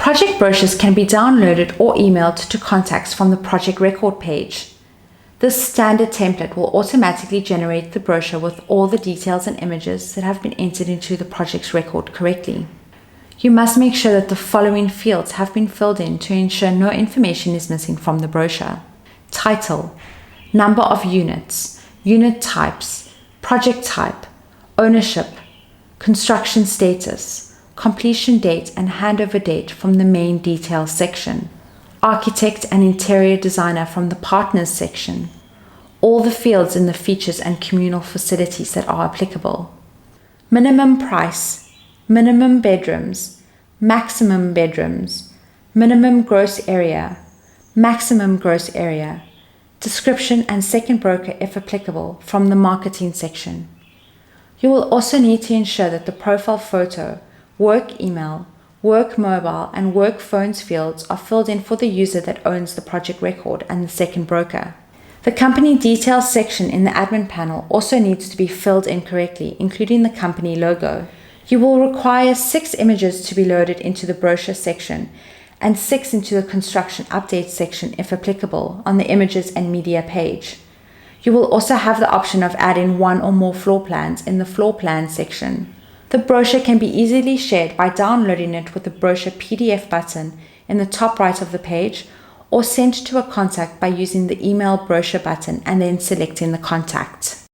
Project brochures can be downloaded or emailed to contacts from the project record page. This standard template will automatically generate the brochure with all the details and images that have been entered into the project's record correctly. You must make sure that the following fields have been filled in to ensure no information is missing from the brochure: title, number of units, unit types, project type, ownership, construction status, completion date and handover date from the main details section, architect and interior designer from the partners section, all the fields in the features and communal facilities that are applicable, minimum price, minimum bedrooms, maximum bedrooms, minimum gross area, maximum gross area, description and second broker if applicable from the marketing section. You will also need to ensure that the profile photo, work email, work mobile, and work phones fields are filled in for the user that owns the project record and the second broker. The company details section in the admin panel also needs to be filled in correctly, including the company logo. You will require 6 images to be loaded into the brochure section and 6 into the construction update section if applicable on the images and media page. You will also have the option of adding 1 or more floor plans in the floor plan section. The brochure can be easily shared by downloading it with the brochure PDF button in the top right of the page, or sent to a contact by using the email brochure button and then selecting the contact.